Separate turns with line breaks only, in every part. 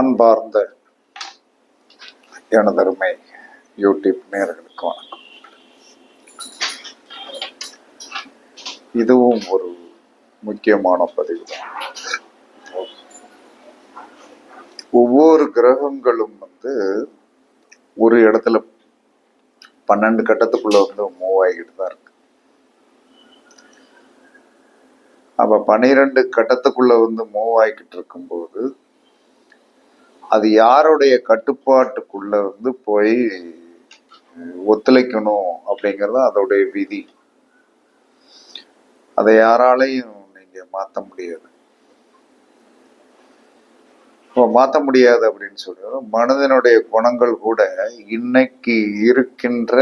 அன்பார்ந்த எனதருமை யூடியூப் நேயர்களுக்கு வணக்கம். இதுவும் ஒரு முக்கியமான பதிவு தான். ஒவ்வொரு கிரகங்களும் ஒரு இடத்துல 12 கட்டத்துக்குள்ள மூவ் ஆகிட்டு தான் இருக்கு. அப்ப 12 கட்டத்துக்குள்ள மூவ் ஆகிக்கிட்டு இருக்கும்போது அது யாருடைய கட்டுப்பாட்டுக்குள்ள போய் ஒத்துழைக்கணும் அப்படிங்கிறது அதோடைய விதி. அதை யாராலையும் நீங்க மாற்ற முடியாது. இப்போ மாற்ற முடியாது அப்படின்னு சொல்ற மனிதனுடைய குணங்கள் கூட இன்னைக்கு இருக்கின்ற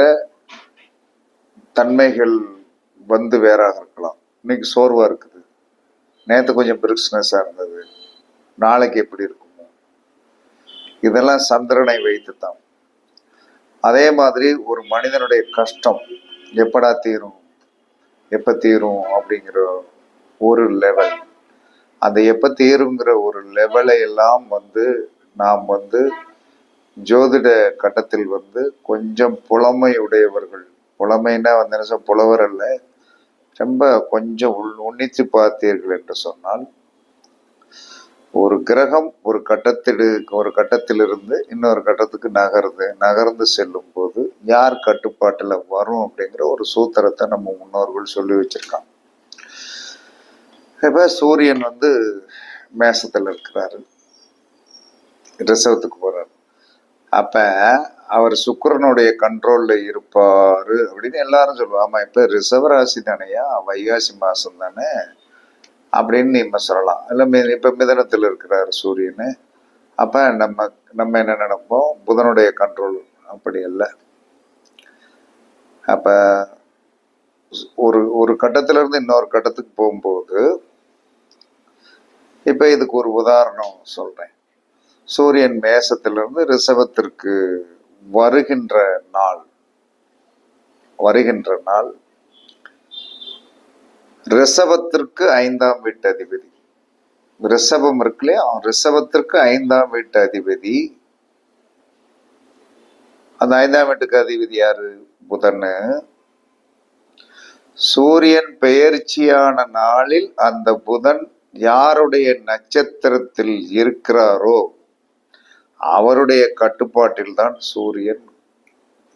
தன்மைகள் வேறாக இருக்கலாம். இன்னைக்கு சோர்வா இருக்குது, நேற்று கொஞ்சம் பிரிஸ்னஸா இருந்தது, நாளைக்கு எப்படி இருக்குமோ, இதெல்லாம் சந்திரனை வைத்துத்தான். அதே மாதிரி ஒரு மனிதனுடைய கஷ்டம் எப்படா தீரும், எப்ப தீரும் அப்படிங்கிற ஒரு லெவல், அந்த எப்ப தீருங்கிற ஒரு லெவலை எல்லாம் நாம் ஜோதிட கட்டத்தில் கொஞ்சம் புலமை உடையவர்கள், புலமைன்னா நினைச்ச புலவர் அல்ல, ரொம்ப கொஞ்சம் உன்னித்து பார்த்தீர்கள் என்று சொன்னால் ஒரு கிரகம் ஒரு கட்டத்திலிருந்து இன்னொரு கட்டத்துக்கு நகர்ந்து செல்லும் போது யார் கட்டுப்பாட்டுல வரும் அப்படிங்கிற ஒரு சூத்திரத்தை நம்ம முன்னோர்கள் சொல்லி வச்சிருக்காங்க. இப்ப சூரியன் மேசத்துல இருக்கிறாரு, ரிஷபத்துக்கு போறாரு. அப்ப அவர் சுக்கிரனுடைய கண்ட்ரோல்ல இருப்பாரு அப்படின்னு எல்லாரும் சொல்லுவாங்க. ஆமா, இப்ப ரிஷபராசி தானையா, வைகாசி மாசம் தானே அப்படின்னு நீங்க சொல்லலாம். இல்லை, இப்ப மிதனத்தில் இருக்கிறார் சூரியன். அப்ப நம்ம என்ன நினைப்போம், புதனுடைய கண்ட்ரோல். அப்படி இல்லை. அப்ப ஒரு கட்டத்துல இருந்து இன்னொரு கட்டத்துக்கு போகும்போது, இப்ப இதுக்கு ஒரு உதாரணம் சொல்றேன். சூரியன் மேசத்திலிருந்து ரிஷபத்திற்கு வருகின்ற நாள் ரிஷபத்திற்கு 5ஆம் வீட்டு அதிபதி, ரிஷபம் இருக்கு இல்லையா, ரிஷபத்திற்கு 5ஆம் வீட்டு அதிபதி. அந்த 5ஆம் வீட்டுக்கு அதிபதி யாரு? புதன். சூரியன் பெயர்ச்சியான நாளில் அந்த புதன் யாருடைய நட்சத்திரத்தில் இருக்கிறாரோ அவருடைய கட்டுப்பாட்டில் தான் சூரியன்.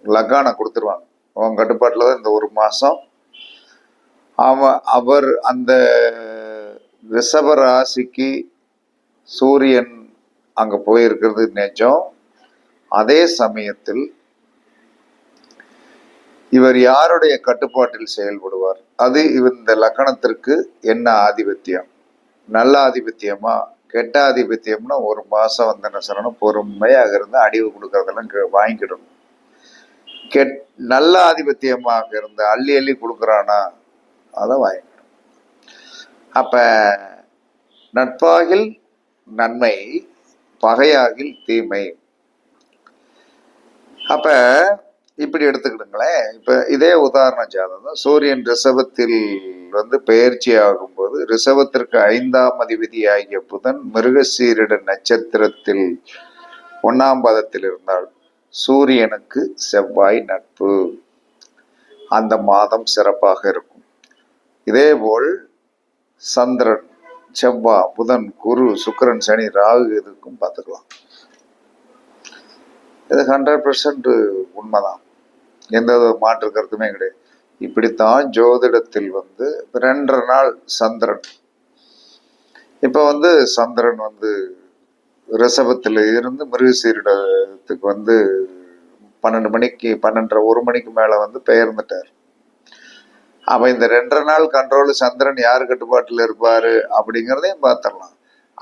லக்கானம் கொடுத்துருவாங்க, அவன் கட்டுப்பாட்டில் தான் இந்த ஒரு மாசம். அவர் அந்த ரிஷப ராசிக்கு சூரியன் அங்க போயிருக்கிறது நிஜம். அதே சமயத்தில் இவர் யாருடைய கட்டுப்பாட்டில் செயல்படுவார், அது இந்த லக்கணத்திற்கு என்ன ஆதிபத்தியம், நல்ல ஆதிபத்தியமா கெட்ட ஆதிபத்தியம்னா ஒரு மாசம் என்ன சொல்லணும், பொறுமையாக இருந்து அடிவு கொடுக்கறதெல்லாம் வாங்கிக்கிடணும். நல்ல ஆதிபத்தியமாக இருந்த அள்ளி அள்ளி கொடுக்குறானா அதை வாங்கிக்கணும். அப்ப நட்பாகில் நன்மை, பகையாகில் தீமை. அப்ப இப்படி எடுத்துக்கிடுங்களேன். இப்ப இதே உதாரண ஜாதகம் தான். சூரியன் ரிஷபத்தில் பெயர்ச்சி ஆகும்போது ரிஷபத்திற்கு 5ஆம் அதிபதி ஆகிய புதன் மிருகசீரிட நட்சத்திரத்தில் 1ஆம் பாதத்தில் இருந்தால் சூரியனுக்கு செவ்வாய் நட்பு. அந்த மாதம் சிறப்பாக இருக்கும். இதேபோல் சந்திரன், செவ்வாய், புதன், குரு, சுக்கிரன், சனி, ராகு இதுக்கும் பார்த்துக்கலாம். இது 100% உண்மைதான், எந்த மாற்று கருத்துமே கிடையாது. இப்படித்தான் ஜோதிடத்தில் 2.5 நாள் சந்திரன். இப்ப சந்திரன் ரிஷபத்தில் இருந்து மிருகசீரிடத்துக்கு 12 மணிக்கு 12:30 1 மணிக்கு மேல பெயர்ந்துட்டார். அப்ப இந்த 2.5 நாள் கண்ட்ரோல் சந்திரன் யாரு கட்டுப்பாட்டில் இருப்பாரு அப்படிங்கிறதையும் பார்த்துடலாம்.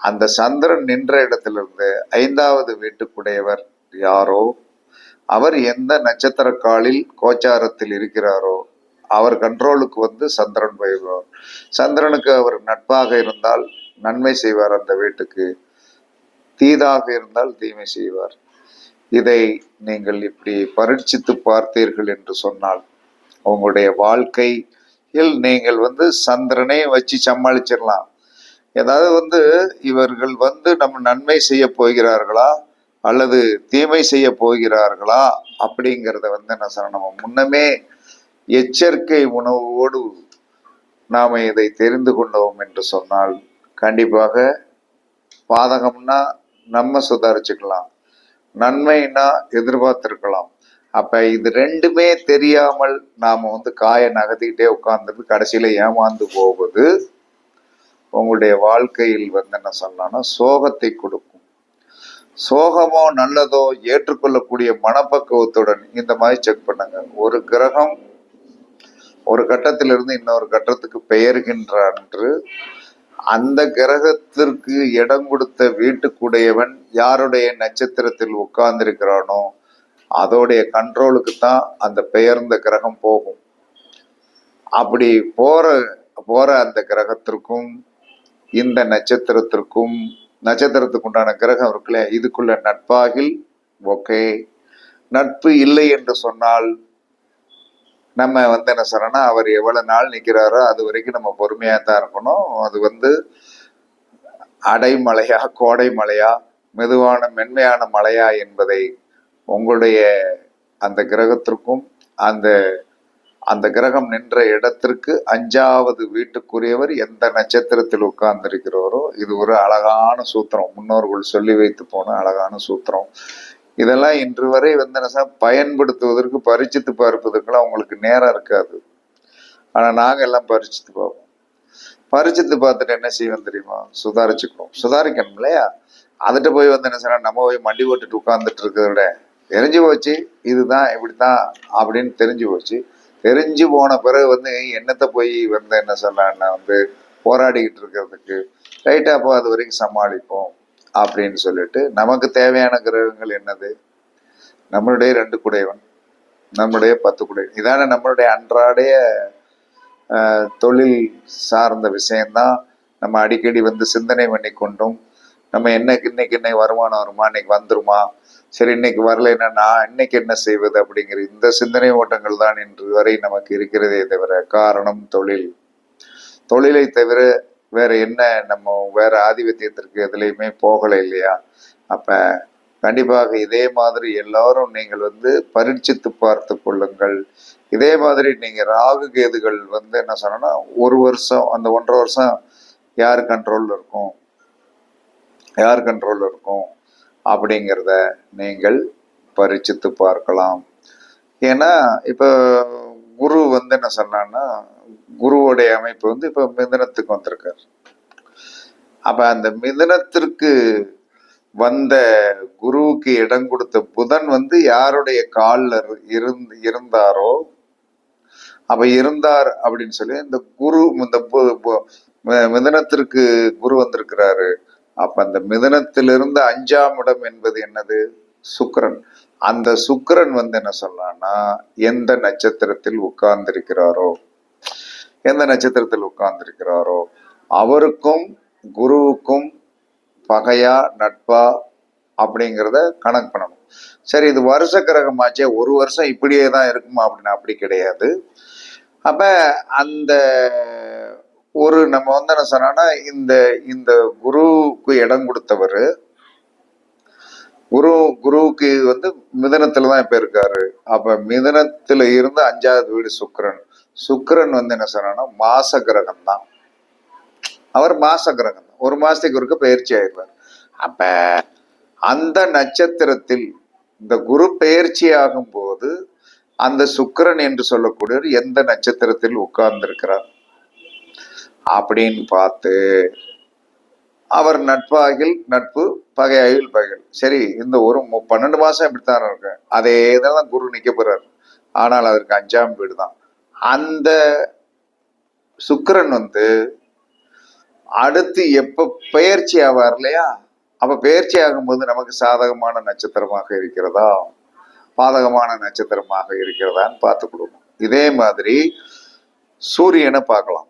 அந்த சந்திரன் நின்ற இடத்திலிருந்து 5ஆவது வீட்டுக்குடையவர் யாரோ அவர் எந்த நட்சத்திர காலில் கோச்சாரத்தில் இருக்கிறாரோ அவர் கண்ட்ரோலுக்கு சந்திரன் போயிடுவார். சந்திரனுக்கு அவர் நட்பாக இருந்தால் நன்மை செய்வார் அந்த வீட்டுக்கு, தீதாக இருந்தால் தீமை செய்வார். இதை நீங்கள் இப்படி பரீட்சித்து பார்த்தீர்கள் என்று சொன்னால் உங்களுடைய வாழ்க்கையில் நீங்கள் சந்திரனே வச்சு சமாளிச்சிடலாம். ஏதாவது இவர்கள் நம்ம நன்மை செய்ய போகிறார்களா அல்லது தீமை செய்ய போகிறார்களா அப்படிங்கிறத என்ன சொல்ல நம்ம முன்னமே எச்சரிக்கை உணவோடு நாம இதை தெரிந்து கொண்டோம் என்று சொன்னால் கண்டிப்பாக பாதகம்னா நம்ம சுதாரிச்சுக்கலாம், நன்மைனா எதிர்பார்த்திருக்கலாம். அப்ப இது ரெண்டுமே தெரியாமல் நாம காய நகர்த்திக்கிட்டே உட்கார்ந்துட்டு கடைசியில ஏமாந்து போவது உங்களுடைய வாழ்க்கையில் என்ன சொல்லலாம்னா சோகத்தை கொடுக்கும். சோகமோ நல்லதோ ஏற்றுக்கொள்ளக்கூடிய மனப்பக்குவத்துடன் இந்த மாதிரி செக் பண்ணுங்க. ஒரு கிரகம் ஒரு கட்டத்திலிருந்து இன்னொரு கட்டத்துக்கு பெயர்கின்ற அன்று அந்த கிரகத்திற்கு இடம் கொடுத்த வீட்டுக்குடையவன் யாருடைய நட்சத்திரத்தில் உட்கார்ந்திருக்கிறானோ அதோடைய கண்ட்ரோலுக்கு தான் அந்த பெயர்ந்த கிரகம் போகும். அப்படி போற அந்த கிரகத்திற்கும் இந்த நட்சத்திரத்துக்கு உண்டான கிரகம் இருக்குல்ல, இதுக்குள்ள நட்பாகில் ஓகே, நட்பு இல்லை என்று சொன்னால் நம்ம என்ன சொல்றோம்னா அவர் எவ்வளவு நாள் நிக்கிறாரோ அது வரைக்கும் நம்ம பொறுமையா தான் இருக்கணும். அது அடைமழையா கோடை மழையா மெதுவான மென்மையான மழையா என்பதை உங்களுடைய அந்த கிரகத்திற்கும் அந்த கிரகம் நின்ற இடத்திற்கு 5வது வீட்டுக்குரியவர் எந்த நட்சத்திரத்தில் உட்கார்ந்திருக்கிறோரோ, இது ஒரு அழகான சூத்திரம், முன்னோர்கள் சொல்லி வைத்து போன அழகான சூத்திரம். இதெல்லாம் இன்று வரை பயன்படுத்துவதற்கு பரிச்சித்து பார்ப்பதற்கெல்லாம் உங்களுக்கு நேரம் இருக்காது. ஆனா நாங்க எல்லாம் பரிச்சித்து பார்ப்போம். பரிச்சித்து பார்த்துட்டு என்ன செய்வோம் தெரியுமா? சுதாரிக்கணும் இல்லையா? அதுட்டு போய் என்ன சொன்னா நம்ம போய் மண்டி ஓட்டுட்டு உட்கார்ந்துட்டு இருக்கிறத விட தெரிஞ்சு போச்சு இதுதான் இப்படித்தான் அப்படின்னு தெரிஞ்சு போச்சு. தெரிஞ்சு போன பிறகு என்னத்தை போய் என்ன சொன்னா போராடிக்கிட்டு இருக்கிறதுக்கு ரைட்டா அப்போ அது வரைக்கும் சமாளிப்போம் அப்படின்னு சொல்லிட்டு நமக்கு தேவையான கிரகங்கள் என்னது? நம்மளுடைய 2 குடையவன், நம்முடைய 10 குடையவன். இதான நம்மளுடைய அன்றாடைய தொழில் சார்ந்த விஷயம்தான். நம்ம அடிக்கடி சிந்தனை பண்ணி கொண்டும் நம்ம இன்னைக்கு வருமானம் வருமா, இன்னைக்கு வந்துருமா, சரி இன்னைக்கு வரலைன்னா நான் இன்னைக்கு என்ன செய்வது அப்படிங்கிற இந்த சிந்தனை ஓட்டங்கள் தான் இன்று வரை நமக்கு இருக்கிறதே தவிர, காரணம் தொழிலை தவிர வேற என்ன நம்ம வேற ஆதிபத்தியத்திற்கு எதுலையுமே போகலை இல்லையா? அப்ப கண்டிப்பாக இதே மாதிரி எல்லாரும் நீங்கள் பரீட்சித்து பார்த்து கொள்ளுங்கள். இதே மாதிரி நீங்க ராகு கேதுகள் என்ன சொன்னா 1 வருஷம் அந்த 1.5 வருஷம் யார் கண்ட்ரோல்ல இருக்கும் அப்படிங்கிறத நீங்கள் பரீட்சித்து பார்க்கலாம். ஏன்னா இப்ப குரு என்ன சொன்னான்னா குருவுடைய அமைப்பு இப்ப மிதுனத்துக்கு வந்திருக்காரு. அப்ப அந்த மிதுனத்திற்கு வந்த குருவுக்கு இடம் கொடுத்த புதன் யாருடைய கால்ல இருந்தாரோ அப்ப இருந்தார் அப்படின்னு சொல்லி இந்த குரு இந்த மிதுனத்திற்கு குரு வந்திருக்கிறாரு. அப்ப அந்த மிதுனத்திலிருந்து 5ஆம் இடம் என்பது என்னது? சுக்கிரன். அந்த சுக்கிரன் என்ன சொல்லலாம்னா எந்த நட்சத்திரத்தில் உட்கார்ந்திருக்கிறாரோ அவருக்கும் குருவுக்கும் பகையா நட்பா அப்படிங்கிறத கணக்கு பண்ணணும். சரி, இது வருஷ கிரகமாச்சே, 1 வருஷம் இப்படியே தான் இருக்குமா அப்படின்னா அப்படி கிடையாது. அப்ப அந்த ஒரு நம்ம என்ன சொன்னா இந்த குருவுக்கு இடம் கொடுத்தவர் குருவுக்கு மிதனத்துலதான் இப்ப இருக்காரு. அப்ப மிதனத்துல இருந்து 5வது வீடு சுக்கிரன் என்ன சொன்னா மாச கிரகம் தான். அவர் மாச கிரகம் தான், 1 மாசத்துக்கு ஒருக்க பயிற்சி ஆயிடுவார். அப்ப அந்த நட்சத்திரத்தில் இந்த குரு பெயர்ச்சி ஆகும் போது அந்த சுக்கிரன் என்று சொல்லக்கூடியவர் எந்த நட்சத்திரத்தில் உட்கார்ந்திருக்கிறார் அப்படின்னு பார்த்து அவர் நட்பாகில் நட்பு, பகையாகில் பகைகள். சரி, இந்த ஒரு 12 மாசம் இப்படித்தான் இருக்கு, அதே தான் குரு நிக்க போறாரு. ஆனால் அதற்கு 5ஆம் வீடு தான். அந்த சுக்கிரன் அடுத்து எப்ப பயிற்சி ஆவார் இல்லையா? அப்ப பயிற்சி ஆகும்போது நமக்கு சாதகமான நட்சத்திரமாக இருக்கிறதா பாதகமான நட்சத்திரமாக இருக்கிறதான்னு பார்த்து கொடுக்கணும். இதே மாதிரி சூரியனை பார்க்கலாம்.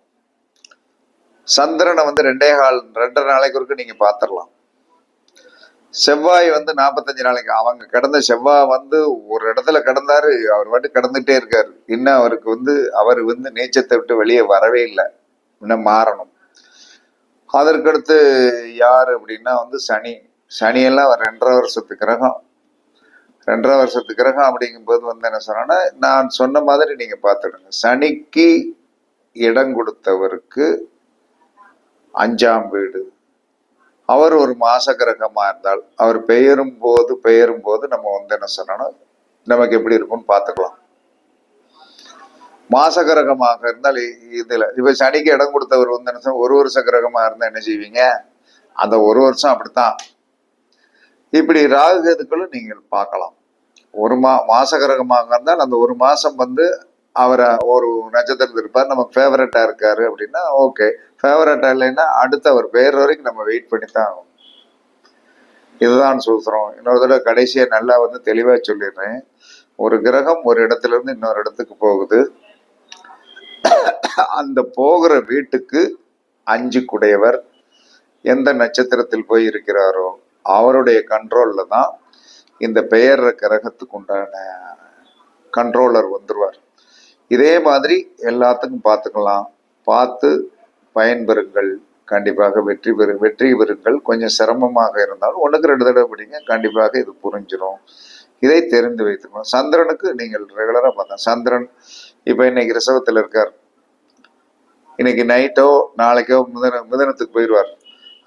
சந்திரனை 2.5 நாளைக்கு ஒருக்க நீங்க பாத்திரலாம். செவ்வாய் 45 நாளைக்கு அவங்க கிடந்த செவ்வாய் ஒரு இடத்துல கிடந்தாரு, அவர் கிடந்துட்டே இருக்காரு. இன்னும் அவருக்கு அவர் நீச்சத்தை விட்டு வெளியே வரவே இல்லை, இன்னும் மாறணும். அதற்கடுத்து யார் அப்படின்னா சனி. சனியெல்லாம் 2.5 வருஷத்து கிரகம். 2.5 வருஷத்து கிரகம் அப்படிங்கும்போது என்ன சொன்னா, நான் சொன்ன மாதிரி நீங்க பார்த்துடுங்க. சனிக்கு இடம் கொடுத்தவருக்கு 5ஆம் வீடு. அவர் ஒரு மாச கிரகமா இருந்தால் அவர் பெயரும் போது நம்ம என்ன சொன்னோம், நமக்கு எப்படி இருக்கும்னு பார்த்துக்கலாம். மாச கிரகமாக இருந்தால் இதுல இப்ப சனிக்கு இடம் கொடுத்தவர் என்ன சொன்ன, 1 வருஷ கிரகமா இருந்தா என்ன செய்வீங்க, அந்த 1 வருஷம் அப்படித்தான். இப்படி ராகு கேதுக்களும் நீங்கள் பார்க்கலாம். ஒரு மாச கிரகமாக இருந்தால் அந்த 1 மாசம் அவரை ஒரு நட்சத்திரத்தில் இருப்பார், நமக்கு ஃபேவரட்டா இருக்காரு அப்படின்னா ஓகே. ஃபேவரட்டா இல்லைன்னா அடுத்து அவர் பேர் வரைக்கும் நம்ம வெயிட் பண்ணி தான் ஆகும். இதுதான் சூத்திரம். இன்னொரு தடவை கடைசியா நல்லா தெளிவா சொல்லிடுறேன். ஒரு கிரகம் ஒரு இடத்துல இருந்து இன்னொரு இடத்துக்கு போகுது. அந்த போகிற வீட்டுக்கு 5 குடையவர் எந்த நட்சத்திரத்தில் போய் இருக்கிறாரோ அவருடைய கண்ட்ரோல்ல தான் இந்த பெயர் கிரகத்துக்கு உண்டான கண்ட்ரோலர் வந்துருவார். இதே மாதிரி எல்லாத்துக்கும் பார்த்துக்கலாம். பார்த்து பயன்பெறுங்கள். கண்டிப்பாக வெற்றி பெறுங்கள். கொஞ்சம் சிரமமாக இருந்தாலும் 1க்கு 2 தடவை படிங்க, கண்டிப்பாக இது புரிஞ்சிடும். இதை தெரிந்து வைத்துக்கணும். சந்திரனுக்கு நீங்கள் ரெகுலரா பார்த்தா சந்திரன் இப்ப இன்னைக்கு ரிஷபத்தில் இருக்கார். இன்னைக்கு நைட்டோ நாளைக்கோ மிதனத்துக்கு போயிடுவார்.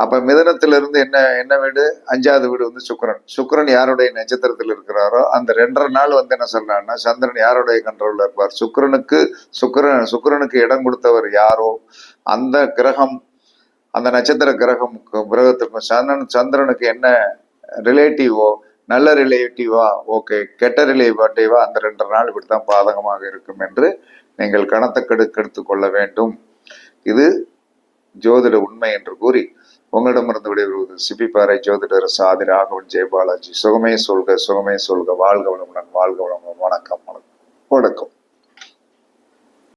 அப்ப மிதனத்திலிருந்து என்ன வீடு, 5ஆவது வீடு சுக்கிரன். சுக்கிரன் யாருடைய நட்சத்திரத்தில் இருக்கிறாரோ அந்த 2.5 நாள் என்ன சொல்றாங்கன்னா, சந்திரன் யாருடைய கண்ட்ரோல்ல இருப்பார், சுக்கிரனுக்கு இடம் கொடுத்தவர் யாரோ அந்த கிரகம், அந்த நட்சத்திர கிரகத்திற்கும் சந்திரனுக்கு என்ன ரிலேட்டிவோ, நல்ல ரிலேட்டிவா ஓகே, கெட்ட ரிலேட்டிவா அந்த 2.5 நாள் இப்படித்தான் பாதகமாக இருக்கும் என்று நீங்கள் கணத்துக்கெடுத்து கொள்ள வேண்டும். இது ஜோதிட உண்மை என்று கூறி உங்களிடமிருந்து விடைபெறுவது சிப்பிப்பாறை ஜோதிடர் சாதி ராகவன் ஜெயபாலாஜி. சுகமே சொல்க, சுகமே சொல்க. வாழ்க வளமுடன், வாழ்க வளமுடன். வணக்கம்.